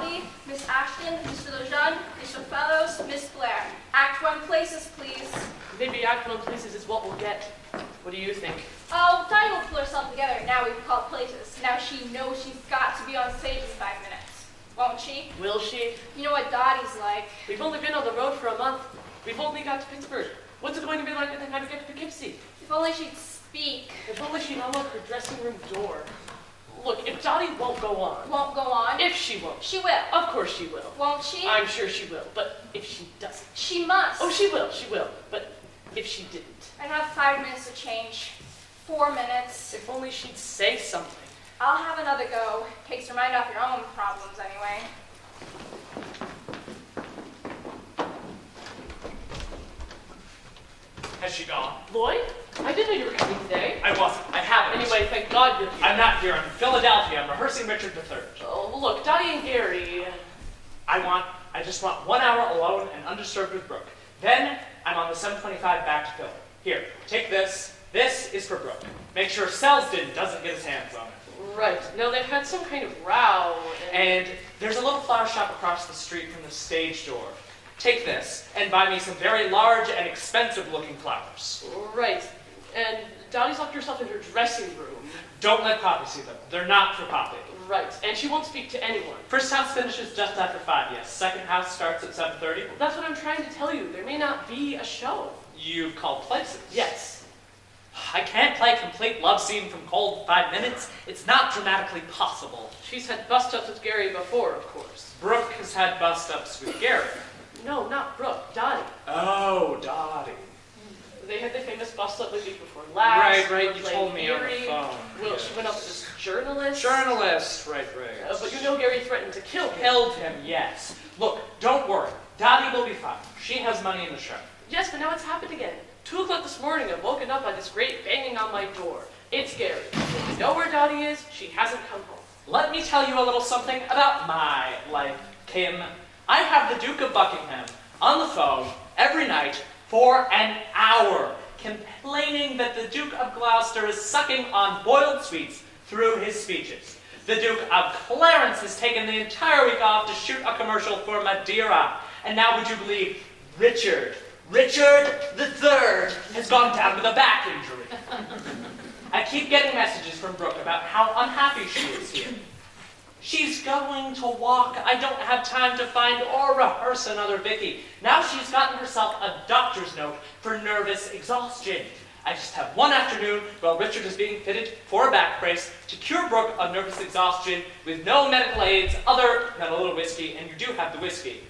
Dottie, Miss Ashton, Mr. Lejeune, Mr. Fellows, Miss Blair. Act 1 places, please. Maybe Act 1 places is what we'll get. What do you think? Oh, Dottie will pull herself together now we've called places. Now she knows she's got to be on stage in 5 minutes. Won't she? Will she? You know what Dottie's like. We've only been on the road for a month. We've only got to Pittsburgh. What's it going to be like by the time we get to Poughkeepsie? If only she'd speak. If only she'd unlock her dressing room door. Look, if Dottie won't go on. Won't go on? If she won't. She will. Of course she will. Won't she? I'm sure she will. But if she doesn't. She must. Oh, she will. She will. But if she didn't. I have 5 minutes to change. 4 minutes. If only she'd say something. I'll have another go. Takes your mind off your own problems anyway. Has she gone? Lloyd? I didn't know you were coming today. I wasn't. I haven't. Anyway, thank God you're here. I'm not here. I'm in Philadelphia. I'm rehearsing Richard III. Oh, well, look, Dottie and Gary. I just want 1 hour alone and undisturbed with Brooke. Then I'm on the 7:25 back to Philly. Here, take this. This is for Brooke. Make sure Selsden doesn't get his hands on it. Right. No, they've had some kind of row. And there's a little flower shop across the street from the stage door. Take this and buy me some very large and expensive-looking flowers. Right. And Dottie's locked herself in her dressing room. Don't let Poppy see them. They're not for Poppy. Right. And she won't speak to anyone. First house finishes just after 5, yes. Second house starts at 7:30. That's what I'm trying to tell you. There may not be a show. You've called places. Yes. I can't play a complete love scene from cold 5 minutes. It's not dramatically possible. She's had bust-ups with Gary before, of course. Brooke has had bust-ups with Gary. No, not Brooke. Dottie. Oh, Dottie. They had the famous bust-up the week before last. Right, you told me on the Gary. phone. Well, Yes. she went up with this journalist. Journalist, right. But you know Gary threatened to kill him. Killed him, yes. Look, don't worry. Dottie will be fine. She has money in the show. Yes, but now it's happened again. 2 o'clock this morning, I'm woken up by this great banging on my door. It's Gary. We know where Dottie is. She hasn't come home. Let me tell you a little something about my life, Kim. I have the Duke of Buckingham on the phone every night for an hour, complaining that the Duke of Gloucester is sucking on boiled sweets through his speeches. The Duke of Clarence has taken the entire week off to shoot a commercial for Madeira. And now would you believe Richard III has gone down with a back injury. I keep getting messages from Brooke about how unhappy she is here. She's going to walk. I don't have time to find or rehearse another Vicky. Now she's gotten herself a doctor's note for nervous exhaustion. I just have one afternoon while Richard is being fitted for a back brace to cure Brooke of nervous exhaustion with no medical aids other than a little whiskey, and you do have the whiskey.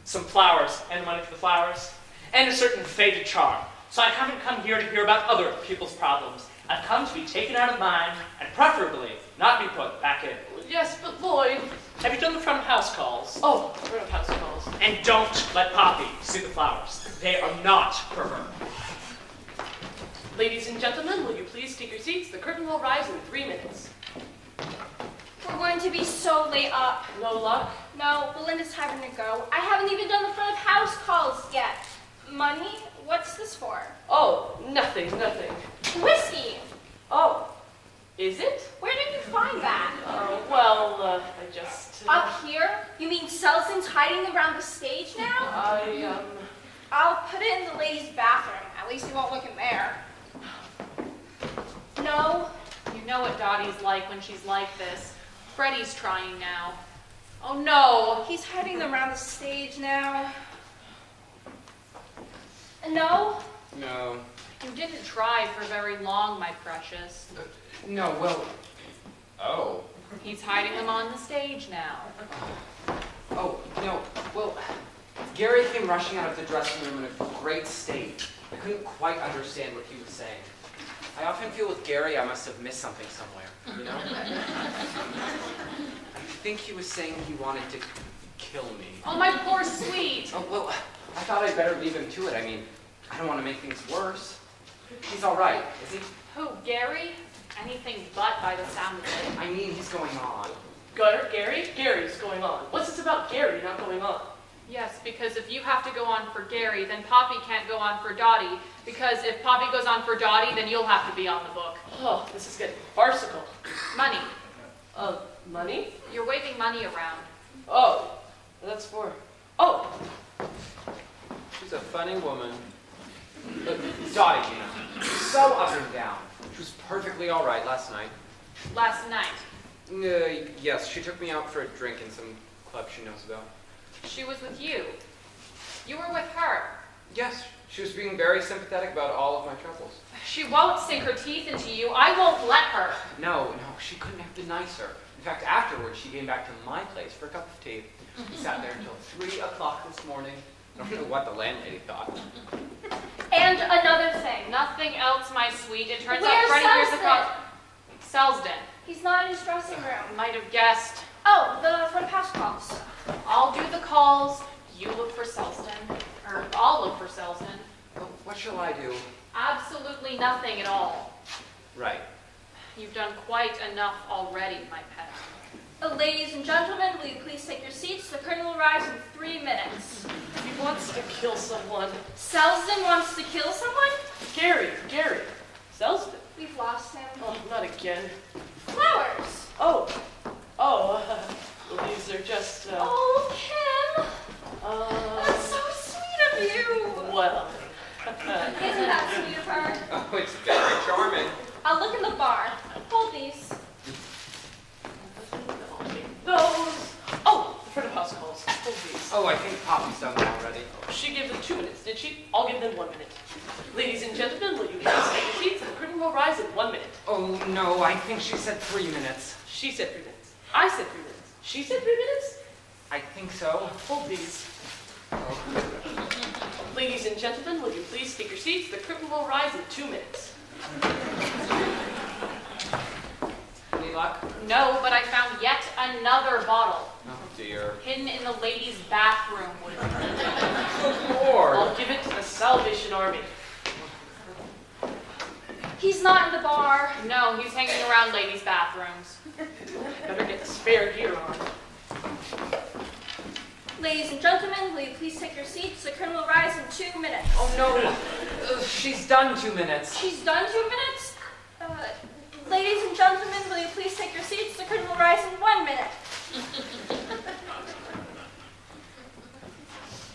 Some flowers, and the money for the flowers, and a certain faded charm. So I haven't come here to hear about other people's problems. I've come to be taken out of mine, and preferably not be put back in. Yes, but Lloyd. Have you done the front of house calls? Oh, front of house calls. And don't let Poppy see the flowers. They are not for her. Ladies and gentlemen, will you please take your seats? The curtain will rise in 3 minutes. We're going to be so late up. No luck? No, Belinda's having to go. I haven't even done the front of house calls yet. Money? What's this for? Oh, nothing. Whiskey! Oh, is it? Where did you find that? I just... Up here? You mean Selsden's hiding around the stage now? I'll put it in the ladies' bathroom. At least you won't look in there. No. You know what Dottie's like when she's like this. Freddie's trying now. Oh no! He's hiding around the stage now. No? No. You didn't try for very long, my precious. No, well... Oh. He's hiding them on the stage now. Oh, no, well... Gary came rushing out of the dressing room in a great state. I couldn't quite understand what he was saying. I often feel with Gary I must have missed something somewhere, you know? I think he was saying he wanted to kill me. Oh, my poor sweet! Oh, well, I thought I'd better leave him to it. I mean, I don't want to make things worse. He's all right, is he? Who, Gary? Anything but by the sound of it. I mean, he's going on. Gary? Gary's going on. What's this about Gary not going on? Yes, because if you have to go on for Gary, then Poppy can't go on for Dottie. Because if Poppy goes on for Dottie, then you'll have to be on the book. Oh, this is getting farcical. Money. Money? You're waving money around. Oh, that's for... Oh, She's a funny woman. Look, Dottie, you know, so up and down. She was perfectly all right last night. Last night. Yes, she took me out for a drink in some club she knows about. She was with you. You were with her. Yes, she was being very sympathetic about all of my troubles. She won't sink her teeth into you. I won't let her. No, she couldn't have been nicer. In fact, afterwards, she came back to my place for a cup of tea. We sat there until 3 o'clock this morning. I don't know what the landlady thought. And another thing. Nothing else, my sweet. It turns out Where's Freddie here's the Selsden? Selsden. He's not in his dressing room. Might have guessed. Oh, the front pass calls. I'll do the calls. You look for Selsden. Or I'll look for Selsden. Well, what shall I do? Absolutely nothing at all. Right. You've done quite enough already, my pet. Ladies and gentlemen, will you please take your seats? The curtain will rise in 3 minutes. he wants to kill someone. Selsden wants to kill someone? Gary, Selsden. We've lost him. Oh, not again. Flowers. Oh, these are just, Oh, Kim. That's so sweet of you. well. Isn't that sweet of her? Oh, it's very charming. I'll look in the bar. Hold these. Those. Oh, the front of house calls. Hold these. Oh, I think Poppy's done that already. She gave them 2 minutes, did she? I'll give them 1 minute. Ladies and gentlemen, will you please take your seats and the curtain will rise in 1 minute. Oh, no, I think she said 3 minutes. She said 3 minutes. I said 3 minutes. She said 3 minutes? I think so. Hold these. Oh. Ladies and gentlemen, will you please take your seats? The curtain will rise in 2 minutes. Any luck? No, but I found yet another bottle. Oh, dear. Hidden in the ladies' bathroom. Good Lord. I'll give it to the Salvation Army. He's not in the bar. No, he's hanging around ladies' bathrooms. Better get the spare gear on. Ladies and gentlemen, will you please take your seats? The curtain will rise in 2 minutes. Oh, no. She's done 2 minutes. She's done 2 minutes? Ladies and gentlemen, will you please take your seats? The curtain will rise in 1 minute.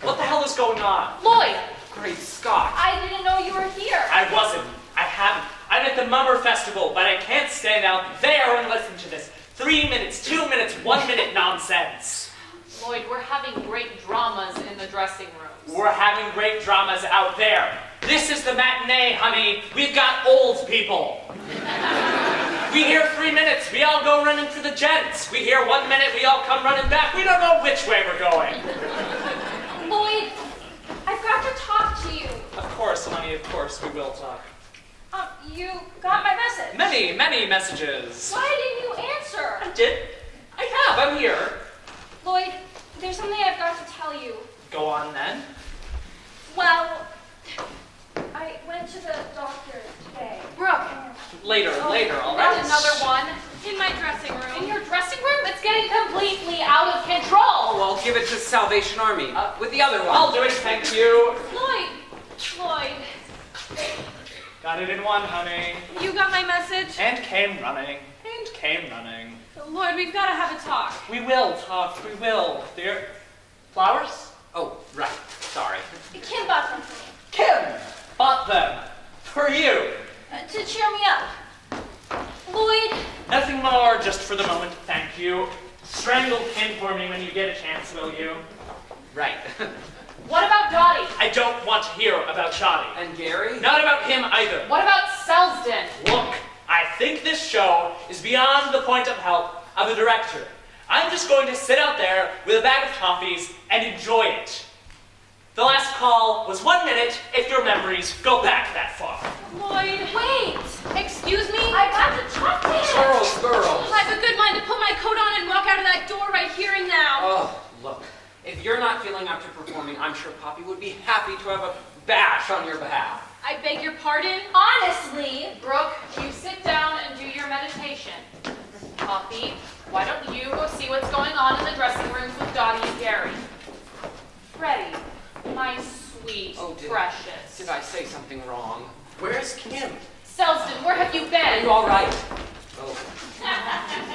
What the hell is going on? Lloyd! Great Scott. I didn't know you were here. I wasn't. I haven't. I'm at the Mummer Festival, but I can't stand out there and listen to this 3 minutes, 2 minutes, 1 minute nonsense. Lloyd, we're having great dramas in the dressing rooms. We're having great dramas out there. This is the matinee, honey. We've got old people. We hear 3 minutes, we all go running for the gents. We hear 1 minute, we all come running back. We don't know which way we're going. Lloyd, I've got to talk to you. Of course, honey, of course, we will talk. You got my message. Many, many messages. Why didn't you answer? I did. I have, I'm here. Lloyd, there's something I've got to tell you. Go on then. Well, I went to the doctor today. Brooke, Later, all right? that's another one. In my dressing In room. your dressing room? It's getting completely out of control. Well, give it to Salvation Army with the other one. I'll do it, thank you. Lloyd, Got it in one, honey. you got my message? And came running. And came running. Lloyd, we've got to have a talk. We will talk, we will. Dear, flowers? Oh, right. Sorry. Kim bought them for me. Kim bought them for you. To cheer me up. Lloyd, Nothing more, just for the moment, thank you. Strangle Kim for me when you get a chance, will you? Right. What about Dottie? I don't want to hear about Shoddy. And Gary? Not about him either. What about Selsden? Look, I think this show is beyond the point of help of the director. I'm just going to sit out there with a bag of toffees and enjoy it. The last call was 1 minute if your memories go back that far. Lloyd, wait. Excuse me? I've got to talk to him. Girls. I have a good mind to put my coat on and walk out of that door right here and now. Oh, look. If you're not feeling up to performing, I'm sure Poppy would be happy to have a bash on your behalf. I beg your pardon? Honestly. Brooke, you sit down and do your meditation. Poppy, why don't you go see what's going on in the dressing rooms with Dottie and Gary? Freddie, my sweet, precious. Did I say something wrong? Where's Kim? Selsden, where have you Are been? you all right? Oh.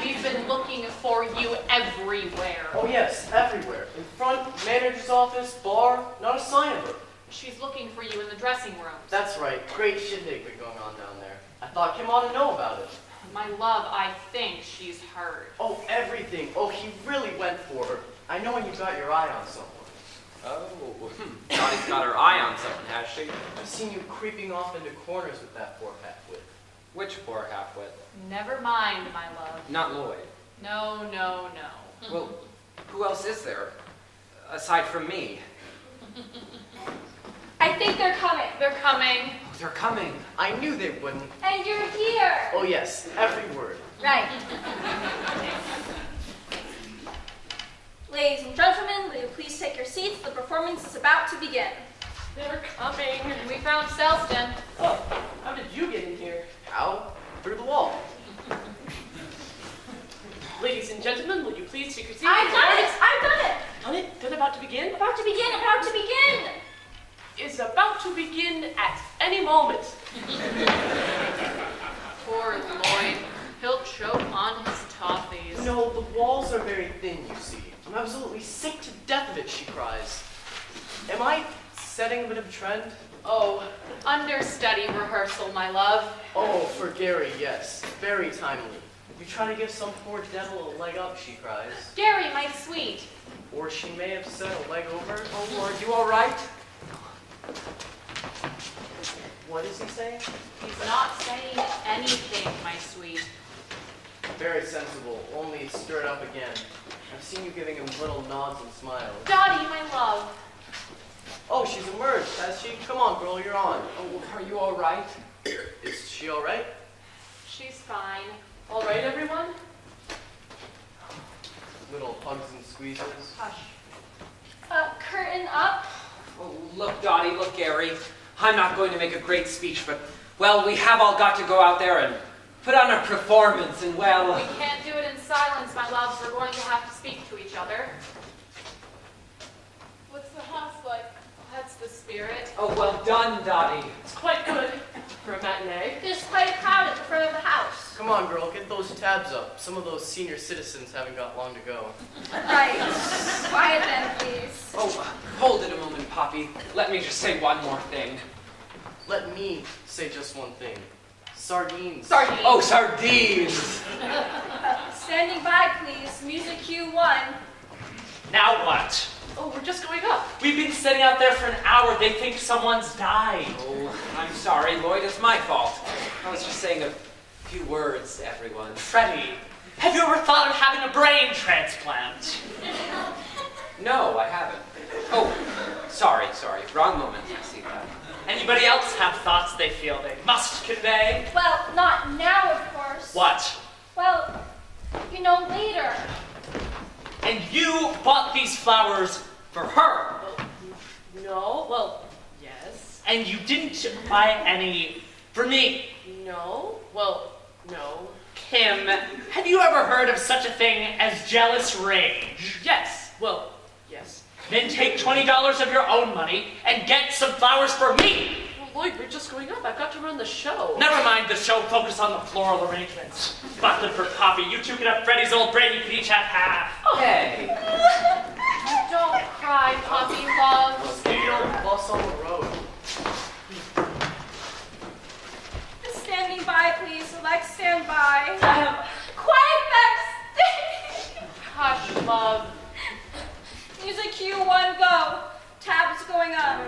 We've been looking for you everywhere. Oh yes, everywhere. In front, manager's office, bar, not a sign of her. She's looking for you in the dressing room. That's right, great shindig been going on down there. I thought Kim ought to know about it. My love, I think she's heard. Oh, everything. Oh, he really went for her. I know when you got your eye on someone. Oh, Dottie's got her eye on someone, has she? I've seen you creeping off into corners with that poor half-wit. Which poor half-wit? Never mind, my love. Not Lloyd. No, no, no. Well, who else is there? Aside from me. I think they're coming. They're coming. Oh, they're coming. I knew they wouldn't. And you're here. Oh yes, every word. Right. Ladies and gentlemen, will you please take your seats? The performance is about to begin. They're coming. We found Selston. Oh, how did you get in here? How? Through the wall. Ladies and gentlemen, will you please take your seats? I've done it! I've done it! Done it? Done about to begin? About to begin! About to begin! Is about to begin at any moment. Poor Lloyd. He'll choke on his toffees. No, the walls are very thin, you see. I'm absolutely sick to death of it, she cries. Am I setting a bit of a trend? Oh, understudy rehearsal, my love. Oh, for Gary, yes. Very timely. You trying to give some poor devil a leg up, she cries. Gary, my sweet. Or she may have said a leg over. Oh, are you all right? What is he saying? He's not saying anything, my sweet. Very sensible, only stir it up again. I've seen you giving him little nods and smiles. Dottie, my love. Oh, she's emerged, has she? Come on, girl, you're on. Oh, are you all right? Is she all right? She's fine. All right, everyone? Little hugs and squeezes. Hush. Curtain up. Oh, look, Dottie, look, Gary. I'm not going to make a great speech, but, well, we have all got to go out there and put on a performance, and, well... We can't do it in silence, my loves. We're going to have to speak to each other. What's the house like? That's the spirit. Oh, well done, Dottie. It's quite good for a matinee. There's quite a crowd at the front of the house. Come on, girl, get those tabs up. Some of those senior citizens haven't got long to go. Right. Quiet then, please. Oh, hold it a moment, Poppy. Let me just say one more thing. Let me say just one thing. Sardines. Sardines. Oh, sardines! Standing by, please. Music cue 1. Now what? Oh, we're just going up. We've been sitting out there for an hour. They think someone's died. Oh, I'm sorry, Lloyd. It's my fault. I was just saying a few words to everyone. Freddie, have you ever thought of having a brain transplant? No, I haven't. Oh, sorry. Wrong moment. I see that. Anybody else have thoughts they feel they must convey? Well, not now, of course. What? Well, you know, later. And you bought these flowers for her. No, well, yes. And you didn't buy any for me. No, well, no. Kim, have you ever heard of such a thing as jealous rage? Yes, well, yes. Then take $20 of your own money and get some flowers for me. Well, Lloyd, we're just going up. I've got to run the show. Never mind the show, focus on the floral arrangements. Button for Poppy, you two can have Freddie's old brain, you can each have half. Hey. Don't cry, Poppy love. Maybe don't bus on the road. Standing by, please. Select stand by. Quiet backstage. Hush, love. Music cue 1, go. Tabs going up.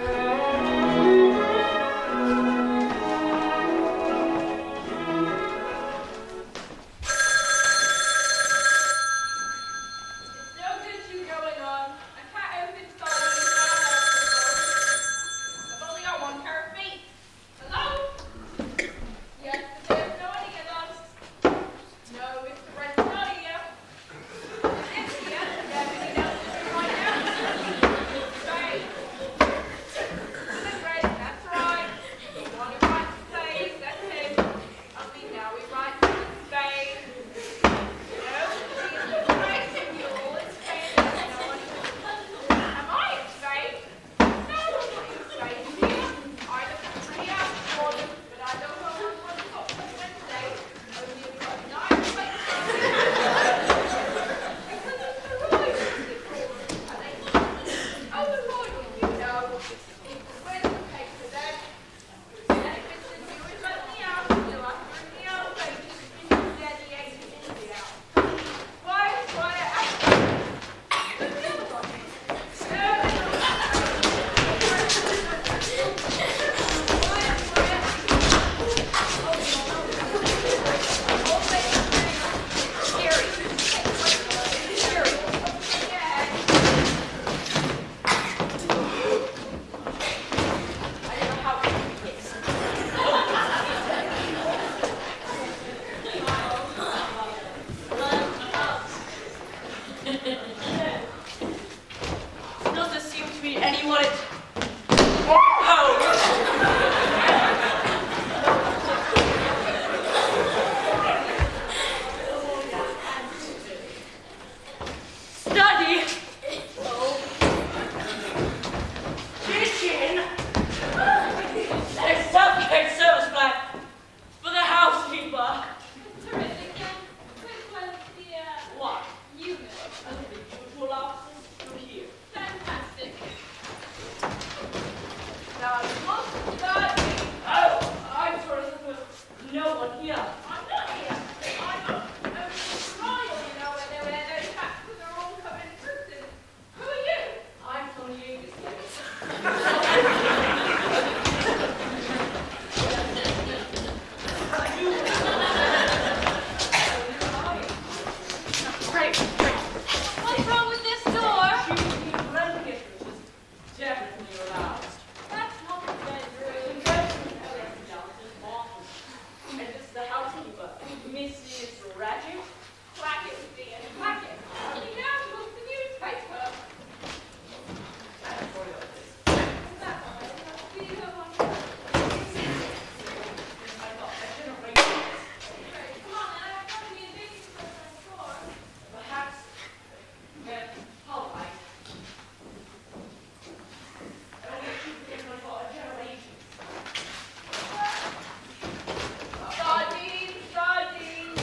no one here. I'm not here. I'm up over the mile, you know, where those cactuses are all covered in fruit. And who are you? I'm from Yeager's place. Great, great. What's wrong with this door? Definitely aroused. That's not the bedroom. And this is the housekeeper, Mrs. Ratchet. Clacket, dear, clacket. You know, look at the newspaper. That's what it is. What's that one? Do you have one? I thought I shouldn't write this. Come on, then. I've got to be a big store. Perhaps, all right. I don't want you to get my for a generation. Sardines, sardines.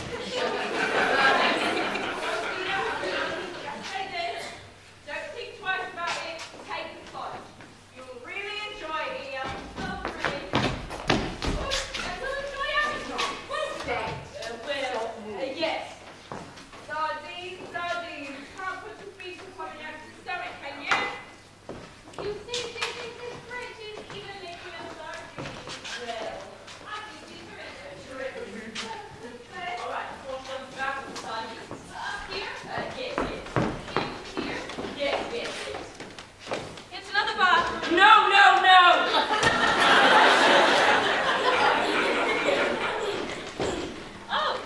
Don't think twice about it. Take the pot. You'll really enjoy it here. Lovely. We'll enjoy everything, won't they? Yes. Sardines, sardines. Can't put your feet upon an empty stomach, can you? You see, this fridge is even making a sardine. Well, I think these are interesting. All right, four months back with the sardines. Here? Yes. Here? Yes. It's another bathroom. No! Oh,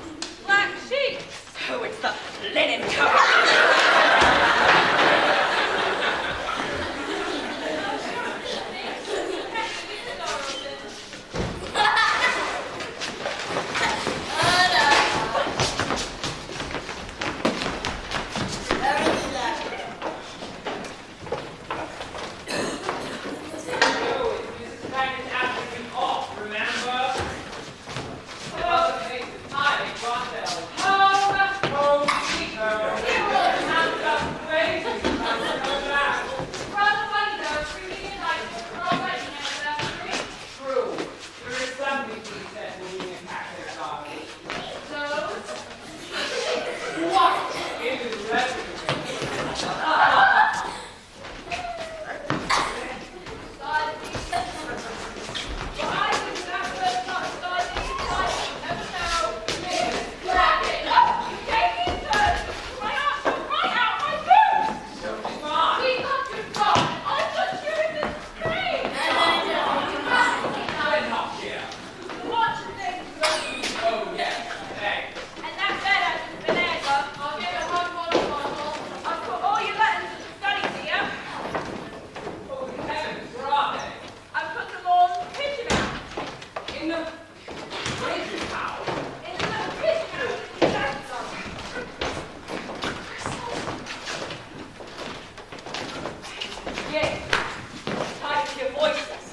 black sheets. Oh, it's the linen cover. Brother Window, freezing in ice, already anniversary. True. There is something to be said for being a cactus garden. Those What? It is resident. We're not here. Oh, yes. Hey. And that bed has been there, love. I'll get a hot water bottle. I've put all your letters in the study here. Oh, heavens, where are they? I've put them all in the kitchen out. In the prison house. In the little kitchen out. That's them. Yes. Tired of your voices.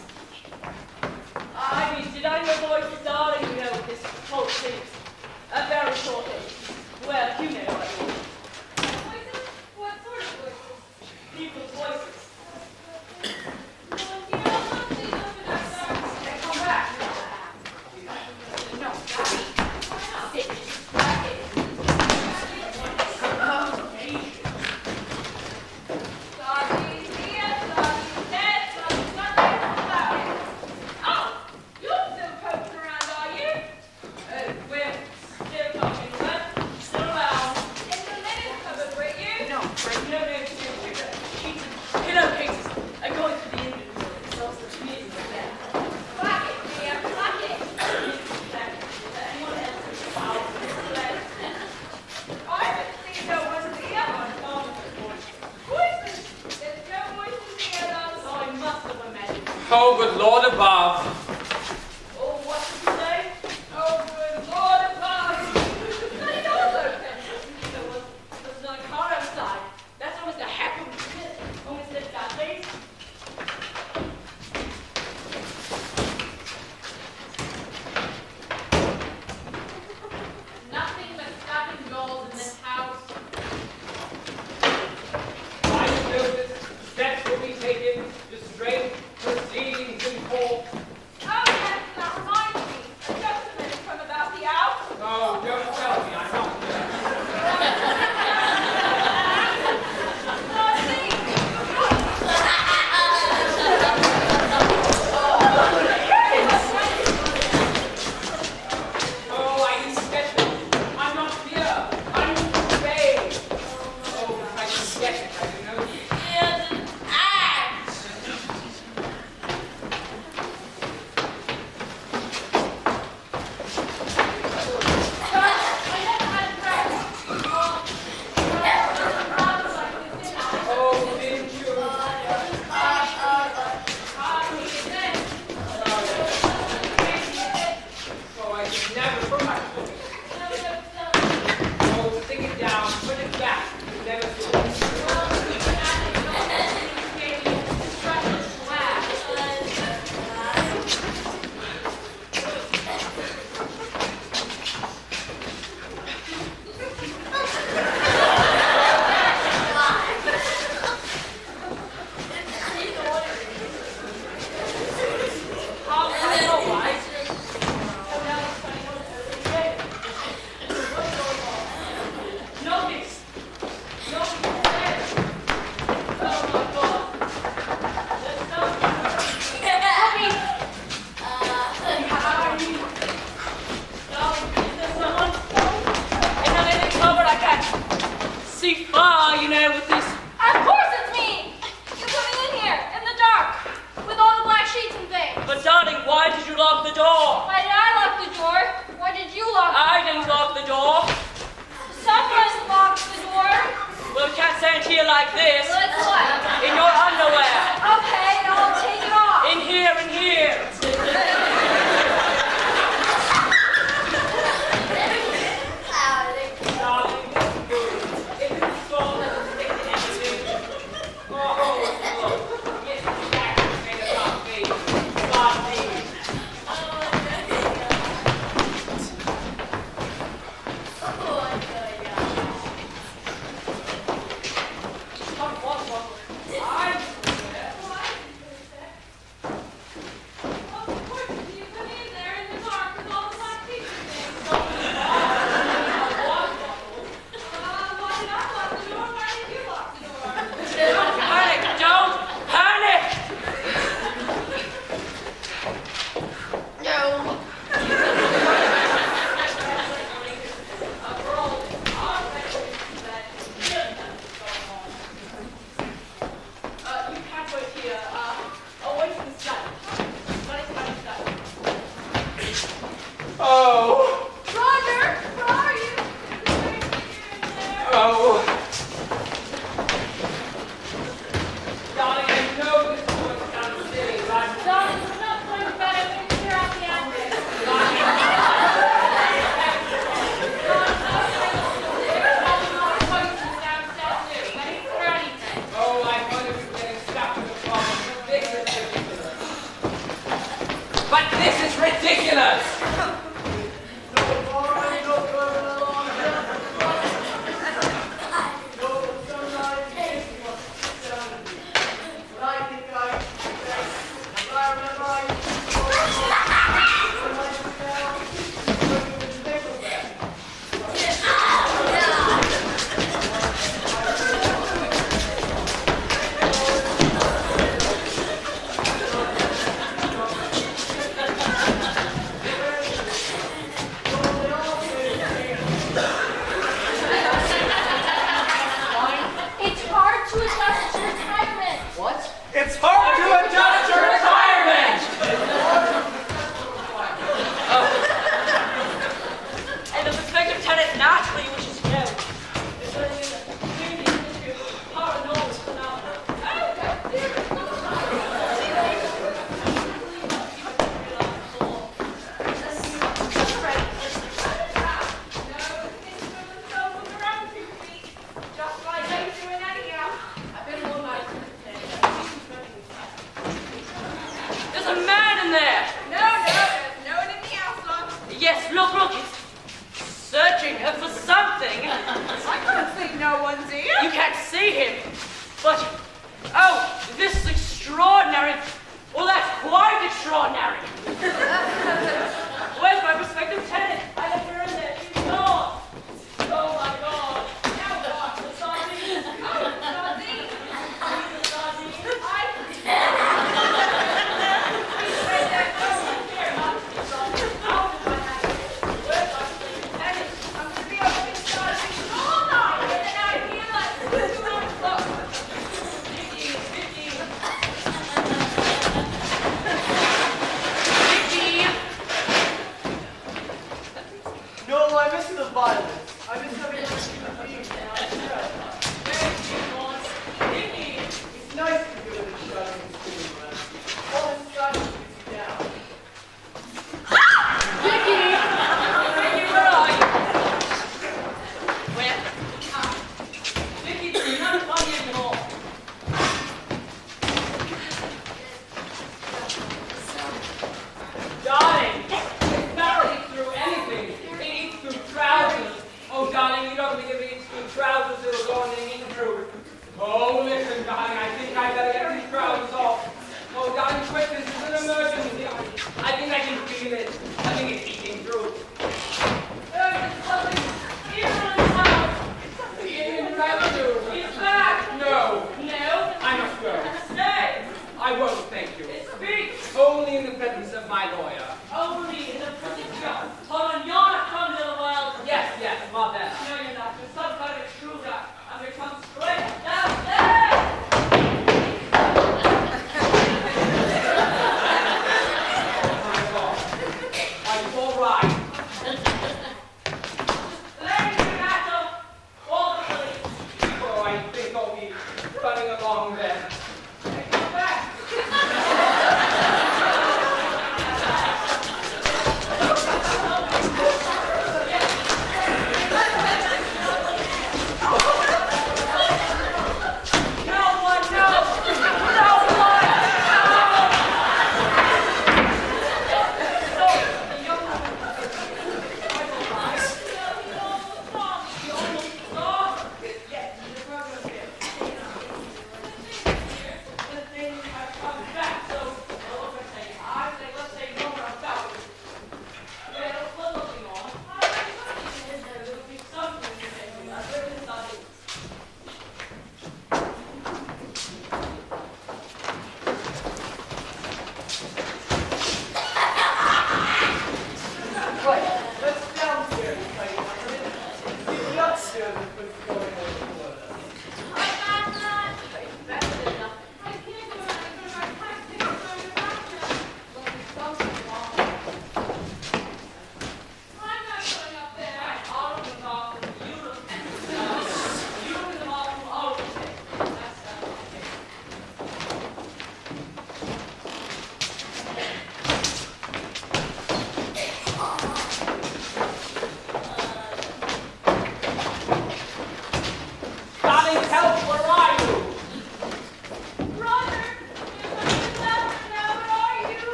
I mean, did I your voices, darling? You know, this whole thing. A very short age. Well, you know what I mean. Voices? What sort of voices? People's voices. Well, you know, I'll see them for that time. They come back. No, Daddy. Sit. Sardines here, sardines there, sardines about it. Oh, you're still poking around, are you? We're still talking, but still around. In the linen cupboard, were you? No, pillowcases are going to the inventory. So it's the meeting with them. Clack it, dear, clack it. Anyone else in the house? I haven't seen no one here. Voices. There's no voices here, love. So I must have imagined. Oh, good Lord above. Oh, what did you say? Oh, good Lord above. The door's open. There's not a car outside. That's always the happen. Always said that, please. Nothing but stuffing dolls in this house. I noticed steps will be taken to straight proceedings in court. can never put my foot. Oh, stick it down, put it back. You never do it. See far, you know, with this. Of course it's me! You put me in here, in the dark, with all the black sheets and things. But darling, why did you lock the door? Why did I lock the door? Why did you lock the door? I didn't lock the door. Someone locked the door. Well, we can't stand here like this. Let's what? In your underwear. Okay, I'll take it off. In here, in here.